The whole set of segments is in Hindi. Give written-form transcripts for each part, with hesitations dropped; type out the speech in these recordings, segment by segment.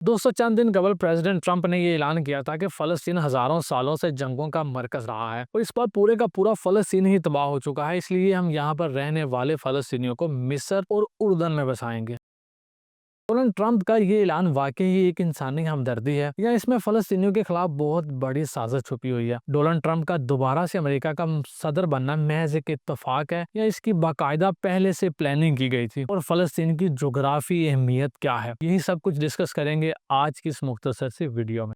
दोस्तों, चंद दिन कबल प्रेसिडेंट ट्रंप ने ये ऐलान किया था कि फ़लस्तीन हज़ारों सालों से जंगों का मरकज़ रहा है और इस पर पूरे का पूरा फ़लस्तीन ही तबाह हो चुका है। इसलिए हम यहाँ पर रहने वाले फ़लस्तीनियों को मिस्र और उर्दन में बसाएंगे। डोनाल्ड ट्रंप का ये ऐलान वाकई ही एक इंसानी हमदर्दी है या इसमें फ़लस्तीनियों के खिलाफ बहुत बड़ी साजिश छुपी हुई है? डोनाल्ड ट्रंप का दोबारा से अमेरिका का सदर बनना महज एक इत्तेफाक है या इसकी बाकायदा पहले से प्लानिंग की गई थी? और फ़लस्तीन की जोग्राफी अहमियत क्या है? यही सब कुछ डिस्कस करेंगे आज की इस मुख्तसर सी वीडियो में।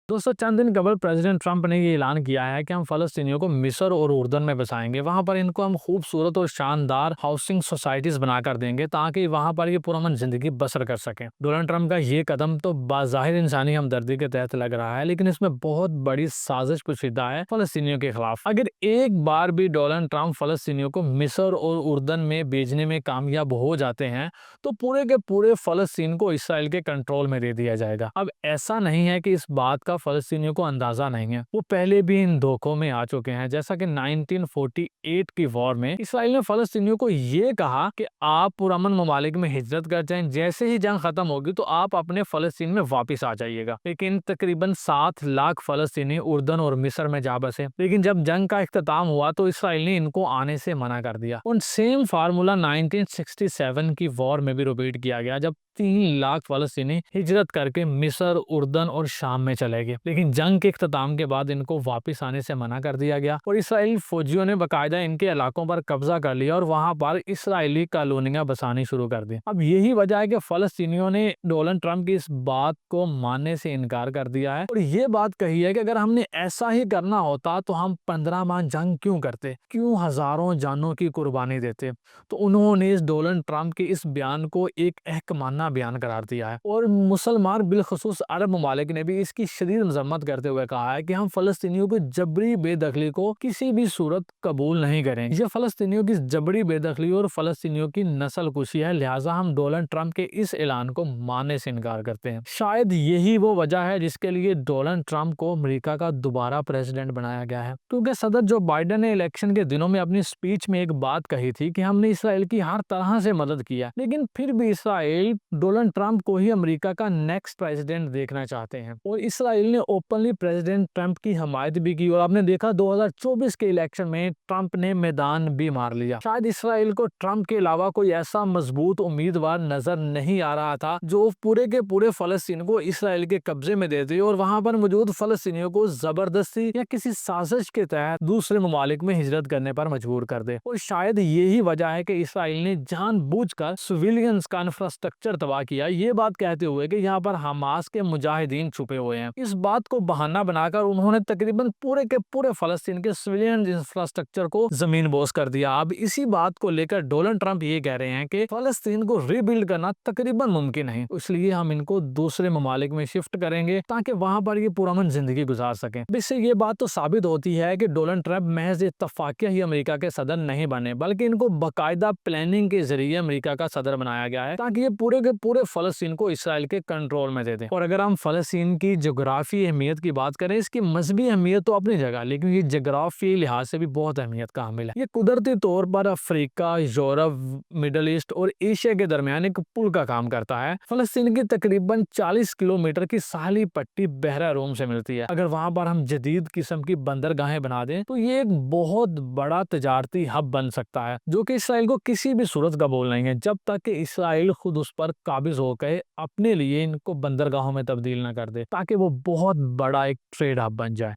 दोस्तों, चंद दिन कबल प्रेसिडेंट ट्रंप ने ये ऐलान किया है कि हम फ़लस्तीनियों को मिस्र और उर्दन में बसाएंगे। वहां पर इनको हम खूबसूरत और शानदार हाउसिंग सोसाइटीज बनाकर देंगे ताकि वहां पर ये पुरअमन जिंदगी बसर कर सकें। डोनाल्ड ट्रंप का ये कदम तो बाज़ाहिर इंसानी हमदर्दी के तहत लग रहा है, लेकिन इसमें बहुत बड़ी साजिश पोशीदा है फ़लस्तीनियों के खिलाफ। अगर एक बार भी डोनाल्ड ट्रंप फ़लस्तीनियों को मिस्र और उर्दन में भेजने में कामयाब हो जाते हैं तो पूरे के पूरे फ़लस्तीन को इसराइल के कंट्रोल में दे दिया जाएगा। अब ऐसा नहीं है कि इस बात का फ़लस्तीनियों को अंदाजा नहीं है, वो पहले भी इन धोखों में आ चुके हैं। जैसा कि 1948 की वॉर में इसराइल ने फ़लस्तीनियों को ये कहा कि आप पुरअमन ममालिक में हिजरत कर जाएं, जैसे ही जंग खत्म होगी तो आप अपने फ़लस्तीन में वापस आ जाइएगा। लेकिन तकरीबन 7 लाख फ़लस्तीनी उर्दन और मिस्र में जा बसे। लेकिन जब जंग का इख्तिताम हुआ तो इसराइल ने इनको आने से मना कर दिया। और सेम फार्मूला 1967 की वॉर में भी रिपीट किया गया, जब 3 लाख फ़लस्तीनी हिजरत करके मिस्र, उर्दन और शाम में चले गए। लेकिन जंग के इख्तिताम के बाद इनको वापस आने से मना कर दिया गया और इसराइली फौजियों ने बाकायदा इनके इलाकों पर कब्जा कर लिया और वहां पर इसराइली कॉलोनियां बसानी शुरू कर दी। अब यही वजह है कि फ़लस्तीनियों ने डोनाल्ड ट्रंप की इस बात को मानने से इनकार कर दिया है और ये बात कही है कि अगर हमने ऐसा ही करना होता तो हम 15 माह जंग क्यों करते, क्यों हजारों जानों की कुर्बानी देते। तो उन्होंने इस डोनाल्ड ट्रंप के इस बयान को एक अहकमाना बयान करार दिया है और मुसलमान बिलखुसूस अरब ममालिक ने भी इसकी शदीद मजम्मत करते हुए कहा है कि हम फ़लस्तीनियों की जबरी बेदखली को किसी भी सूरत कबूल नहीं करेंगे। ये फ़लस्तीनियों की जबरी बेदखली और फ़लस्तीनियों की नस्ल कुशी है, लिहाजा हम डोनाल्ड ट्रंप के इस ऐलान को मानने से इनकार करते हैं। शायद यही वो वजह है जिसके लिए डोनाल्ड ट्रंप को अमेरिका का दोबारा प्रेसिडेंट बनाया गया है, क्योंकि सदर जो बाइडेन ने इलेक्शन के दिनों में अपनी स्पीच में एक बात कही थी कि हमने इसराइल की हर तरह से मदद किया, लेकिन फिर भी इसराइल डोनाल्ड ट्रंप को ही अमेरिका का नेक्स्ट प्रेसिडेंट देखना चाहते हैं और इसराइल ने ओपनली प्रेसिडेंट ट्रंप की हमायत भी की और आपने देखा 2024 के इलेक्शन में ट्रंप ने मैदान भी मार लिया। शायद इसराइल को ट्रंप के अलावा कोई ऐसा मजबूत उम्मीदवार नजर नहीं आ रहा था जो पूरे के पूरे फ़लस्तीन को इसराइल के कब्जे में दे दे और वहां पर मौजूद फ़लस्तीनियों को जबरदस्ती या किसी साजिश के तहत दूसरे ममालिक में हिजरत करने पर मजबूर कर दे। और शायद यही वजह है कि इसराइल ने जानबूझकर सिविलियंस का इंफ्रास्ट्रक्चर तबाह किया, ये बात कहते हुए कि यहाँ पर हमास के मुजाहिदीन छुपे हुए हैं। इस बात को बहाना बनाकर उन्होंने तकरीबन पूरे के पूरे फ़लस्तीन के सिविलियन इंफ्रास्ट्रक्चर को जमीन बोस कर दिया। अब इसी बात को लेकर डोनाल्ड ट्रंप ये कह रहे हैं कि फ़लस्तीन को रीबिल्ड करना तकरीबन मुमकिन है, इसलिए हम इनको दूसरे ममालिक में शिफ्ट करेंगे ताकि वहां पर ये पुरअमन जिंदगी गुजार सकें। इससे ये बात तो साबित होती है कि डोनाल्ड ट्रंप महज इत्तफाकिया ही अमेरिका के सदर नहीं बने, बल्कि इनको बाकायदा प्लानिंग के जरिए अमेरिका का सदर बनाया गया है ताकि ये पूरे के पूरे फ़लस्तीन को इसराइल के कंट्रोल में दे दें। और अगर हम फ़लस्तीन की जोग्राफी अहमियत की बात करें, इसकी मजहबी अहमियत तो अपनी जगह, लेकिन ये जोग्राफी लिहाज से भी बहुत अहमियत का हामिल है। ये कुदरती तौर पर अफ्रीका, यूरोप, मिडल ईस्ट और एशिया के दरमियान एक पुल का काम करता है। फ़लस्तीन की तकरीबन 40 किलोमीटर की साहली पट्टी बहरा रोम से मिलती है। अगर वहां पर हम जदीद किस्म की बंदरगाहें बना दें तो ये एक बहुत बड़ा तजारती हब बन सकता है, जो कि इसराइल को किसी भी सूरत कबूल नहीं है जब तक कि इसराइल खुद उस पर काबिज होकर अपने लिए इनको बंदरगाहों में तब्दील न कर दे, ताकि वो बहुत बड़ा एक ट्रेड हब बन जाए।